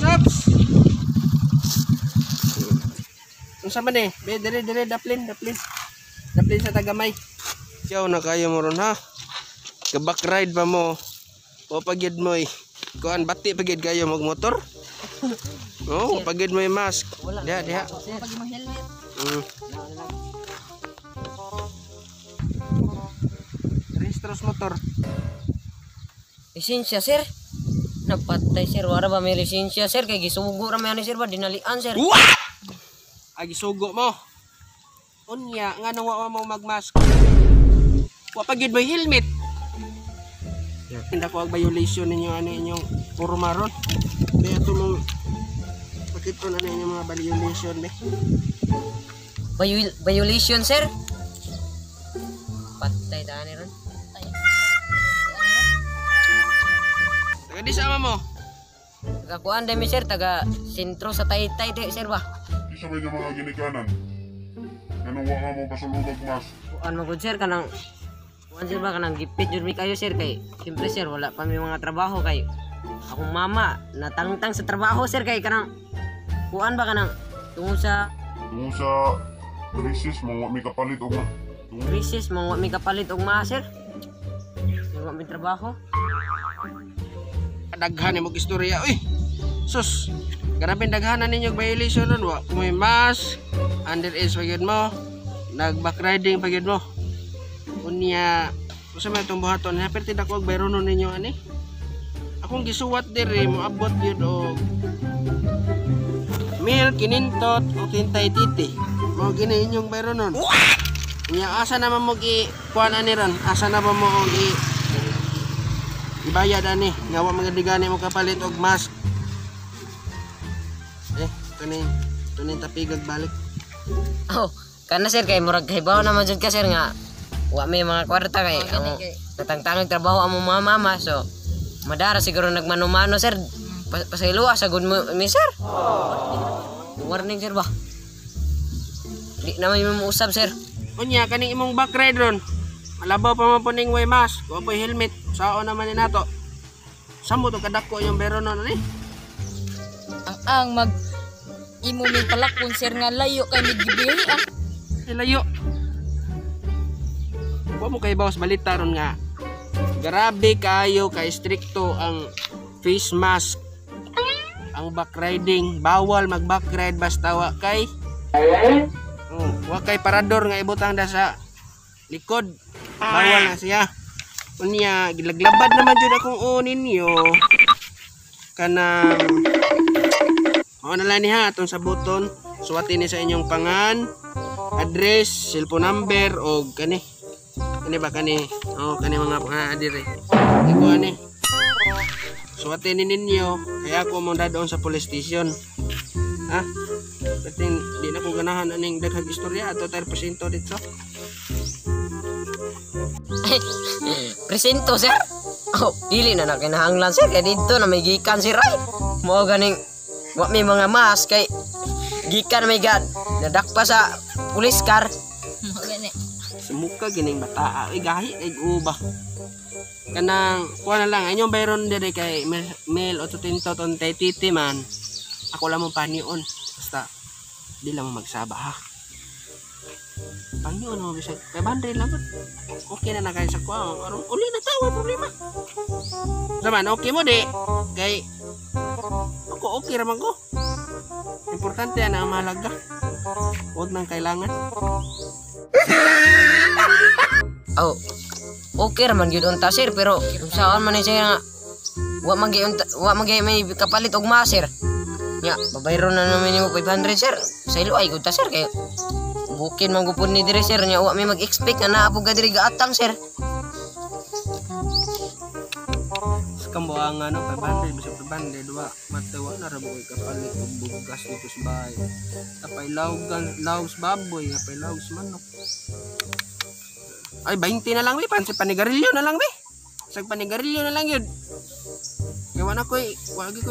Ops. Unsa man eh? Dire daplin sa tagamay. Yaw na kayo mo ron ha. Ka-back ride pa mo. O pagid mo eh. Kuan bati pagid kayo magmotor. Oh, pagid mo yung mask. Diha. Pagid mo helmet. Registros motor. Lisensya sir. Napatay sir, wala ba may lisensya sir? Kay gisugo ra man sir ba dinalian sir. What? Agi sugo mo. Unya nga nang wa mo magmask. Wa pagid mo helmet. Tinda ko ang violation ninyo inyong forma ron. Kaya ito mong pakito na ninyo mga violation be. Violation sir? Patay daan ron. Taga di sama mo. Taga kuan dami sir, taga sentro sa Taytay di sir ba? Isa ba yung mga ginikanan? Ganun wa ka mo pasulubag mas. Kuan mo gud sir kanang kuan sir ba kanang gipit jud mi kayo sir kay siyempre sir wala pa mi mga trabaho kay akong mama natangtang sa trabaho sir kay kanang kuan ba kanang tungod sa Kung sa krisis mo wa mi kapalit og krisis mo wa mi kapalit og ma sir. Wa mi trabaho. Daghan mo istorya. Uy. Sus. Grabe daghanan ninyo violation nun. Wa kumoy mask. Underage pagid mo. Nag-back riding pagid mo. Unya. Kusa may itong buhaton. Perti dako og bayron nun ninyo ani. Akong gisuwat diri mo abot yun og 1,500 o tintay titi. Mo gini inyong bayron nun. Unya asa naman mo kuan ani ron. Asa na ba mo og ibayad ani nga wa magadigani mo kapalit og mask. Tunin tapigag balik. Oh, kana sir kay murag hibaw naman jud ka sir nga wa may mga kwarta kay ang natangtangag trabaho amo mga mama so madara siguro nagmanumano sir. Pasaylo sa good mo mi sir. Warning sir ba? Di naman mo usab sir. Unya kaning imong back ride ron. Malabaw pa man po ning way mask. Wa po helmet. Sao naman ni nato. Samo to kadako yung beron nun ani. Ang mag imo mi palakon sir nga layo kay migibihi ah. Layo. Wa mo kay bawas balita ron nga. Grabe kayo kay stricto ang face mask. Ang back riding bawal mag back ride basta wa kay wa kay parador nga ibutang da sa likod. Bawal na siya. Unya gilaglabad naman jud akong unin yo. Kanang na lang ni ha atong sa buton. Suwatin ni sa inyong pangan, address, cellphone number o kani. Kani ba kani? Oh, kani mga dire. Iko ani. Suwatin ni ninyo kaya ako mo dadoon sa police station. Ha? Pating di na ko ganahan aning daghang istorya ato 3% dito. Presento sir. Oh, dili na kinahanglan sir kay dito na may gikan si Ray. Mo ganing wa may mga mask kay gikan may god. Nadakpa sa police car. Gani. Sumuka gining bata ay gahi ay uba. Kanang kuha na lang inyong bayron dire kay mail o tutinto tontay titi man. Ako lang mo panion. Basta di lang mo magsaba ha. Pangyon mo bisag kay bandre lang. Okay na kayo sa kuha. Aron uli na tawo problema. Saman okay mo di kay ako okay raman ko. Importante na ang mahalaga. Huwag nang kailangan. Oh. Okay raman gyud unta sir pero saan man siya nga wa magay may kapalit og maser. Nya, babayron na naman nimo 500 sir. Sa ilo ay gud ta sir kay bukin man gupon ni dire sir nya wa may mag-expect na naapog ka diri gaatang sir. Kambuang ano pabande bisa pabande dua matewa na ra boy kapalit og bugas dito sa bahay. Tapay laws baboy, tapay laws manok. Ay 20 na lang mi pansi panigarilyo na lang mi. Sag panigarilyo na lang yun. Kaya wala ko'y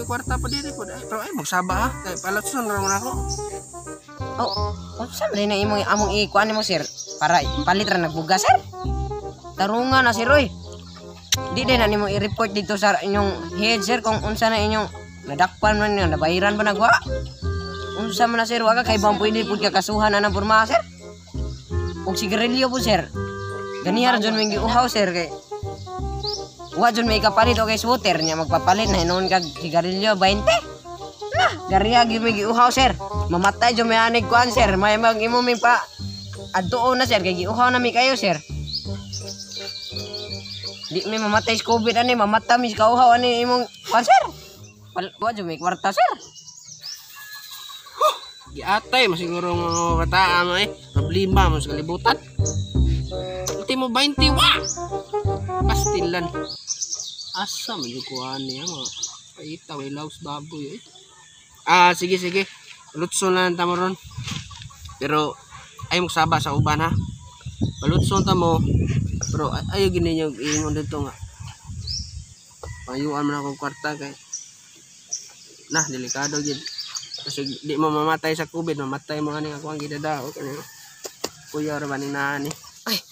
kwarta pa diri po. Pero ay magsaba ha. Kaya palatson naman ako. Oh, saan rin na among ikuan mo sir? Para palit ra nagbugas sir? tarungan na sir oy. Di din na nimo i-report dito sa inyong head sir kung unsa na inyong nadakpan man nga nabayaran ba nagwa. Unsa man na sir wa ka kay bang pwede pud ka kasuhan na ng porma sir. Og sigarilyo po sir. Ganihar jud may giuhaw sir kay wa jud may kapalit o kay sweater nya magpapalit na hinon kag sigarilyo 20. Nah, gariya gyud may giuhaw sir. Mamatay jud may anig kuan sir. May mag-imuming pa adtuon na sir kay giuhaw na mi kayo sir. Di may mamatay sa COVID ani mamata mi kauhaw ani imong kuan sir. Wa jud may kwarta sir. Giatay masiguro mga bata mo problema mo sa kalibutan. Ulti mo 20 wa. Pastilan. Asa man yung kuhaan niya mga paita way laos baboy sige palutson lang tamo ron. Pero ay mo saba sa uban ha. Palutson tamo. Pero ayo gini nyo iingon dito nga. Payuan man akong kwarta kay nah delikado gid. Kasi di mo mamatay sa COVID, mamatay mo ani ako ang gidadao kanina. Kuya ra man ni. Ay,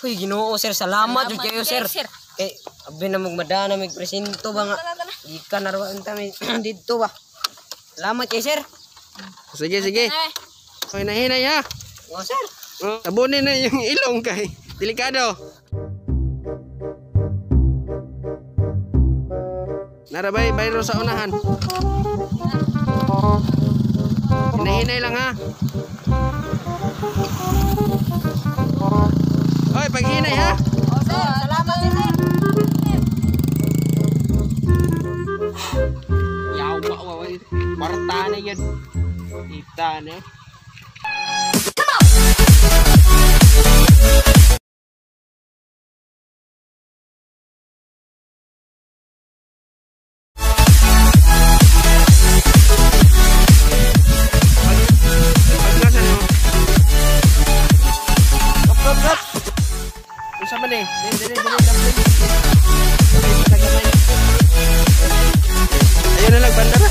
uy Ginoo sir, salamat jud kayo sir. Kay abi na magmadana mig presento ba nga. Ikan narwan ta mi dito ba. Salamat kay sir. Sige. Hoy nahinay ha. O sir. Tabunin na yung ilong kay delikado. Narabay bayro sa unahan. Hinahinay lang ha. Hoy, paghinay ha. O sir, salamat sir. Yawa, kwarta na yan. Kita na. Sama nih, ayo na lang bandara.